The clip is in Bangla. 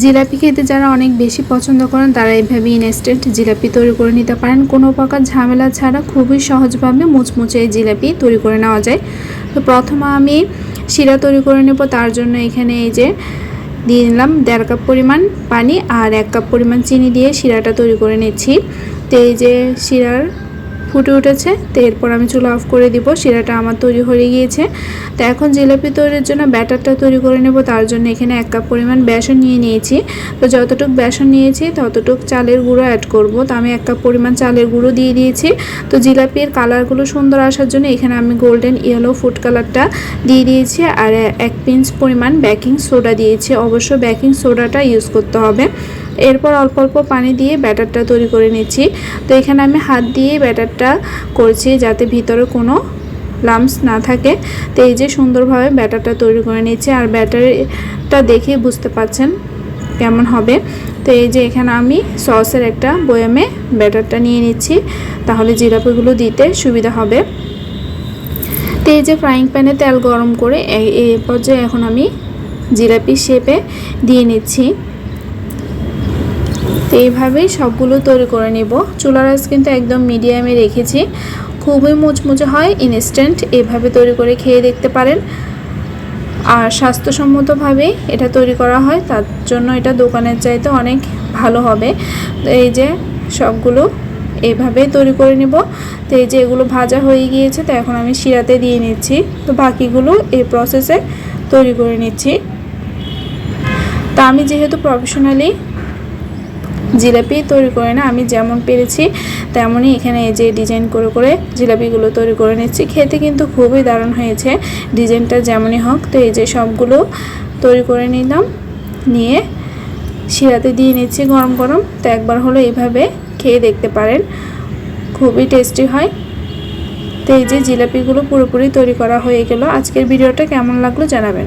জিলাপি খেতে যারা অনেক বেশি পছন্দ করেন তারা এইভাবে ইনস্ট্যান্ট জিলাপি তৈরি করে নিতে পারেন। কোনো প্রকার ঝামেলা ছাড়া খুবই সহজভাবে মুচমুচে এই জিলাপি তৈরি করে নেওয়া যায়। তো প্রথমে আমি শিরা তৈরি করে নেব। তার জন্য এখানে এই যে দিয়ে নিলাম 1.5 কাপ পরিমাণ পানি আর 1 কাপ পরিমাণ চিনি দিয়ে শিরাটা তৈরি করে নিচ্ছি। তো এই যে শিরার ফুটে উঠেছে, তো এরপর আমি চুলা অফ করে দিব। শিরাটা আমার তৈরি হয়ে গিয়েছে। তো এখন জিলাপি তৈরির জন্য ব্যাটারটা তৈরি করে নেব। তার জন্য এখানে 1 কাপ পরিমাণ বেসন নিয়ে নিয়েছি। তো যতটুকু বেসন নিয়েছি ততটুকু চালের গুঁড়ো অ্যাড করব। তো আমি 1 কাপ পরিমাণ চালের গুঁড়ো দিয়ে দিয়েছি। তো জিলাপির কালারগুলো সুন্দর আসার জন্য এখানে আমি গোল্ডেন ইয়েলো ফুড কালারটা দিয়ে দিয়েছি আর 1 পিঞ্চ পরিমাণ বেকিং সোডা দিয়েছি। অবশ্য বেকিং সোডাটা ইউজ করতে হবে। এরপর অল্প অল্প পানি দিয়ে ব্যাটারটা তৈরি করে নিচ্ছি। তো এখানে আমি হাত দিয়ে ব্যাটারটা করছি যাতে ভিতরে কোনো লাম্পস না থাকে। তো এই যে সুন্দরভাবে ব্যাটারটা তৈরি করে নিচ্ছি আর ব্যাটারটা দেখে বুঝতে পারছেন কেমন হবে। তো এই যে এখানে আমি সসের একটা বয়ামে ব্যাটারটা নিয়ে নিচ্ছি, তাহলে জিলাপিগুলো দিতে সুবিধা হবে। তো এই যে ফ্রাইং প্যানে তেল গরম করে এই পর্যায়ে এখন আমি জিলাপি শেপে দিয়ে নিচ্ছি। তো এইভাবেই সবগুলো তৈরি করে নেব। চুলার আঁচ কিন্তু একদম মিডিয়ামে রেখেছি। খুবই মুচমুচে হয়, ইনস্ট্যান্ট এভাবে তৈরি করে খেয়ে দেখতে পারেন। আর স্বাস্থ্যসম্মতভাবে এটা তৈরি করা হয়, তার জন্য এটা দোকানের চাইতে অনেক ভালো হবে। তো এই যে সবগুলো এইভাবেই তৈরি করে নেব। তো এই যে এগুলো ভাজা হয়ে গিয়েছে, তো এখন আমি শিরাতে দিয়ে নিচ্ছি। তো বাকিগুলো এই প্রসেসে তৈরি করে নিচ্ছি। তো আমি যেহেতু প্রফেশনালি জিলাপি তৈরি করে না, আমি যেমন পেরেছি তেমনই এখানে এই যে ডিজাইন করে করে জিলাপিগুলো তৈরি করে নিচ্ছি। খেতে কিন্তু খুবই দারুণ হয়েছে, ডিজাইনটা যেমনই হোক। তো এই যে সবগুলো তৈরি করে নিলাম, নিয়ে শিরাতে দিয়ে নিচ্ছি গরম গরম। তো একবার হলো এইভাবে খেয়ে দেখতে পারেন, খুবই টেস্টি হয়। তো এই যে জিলাপিগুলো পুরোপুরি তৈরি করা হয়ে গেল। আজকের ভিডিওটা কেমন লাগলো জানাবেন।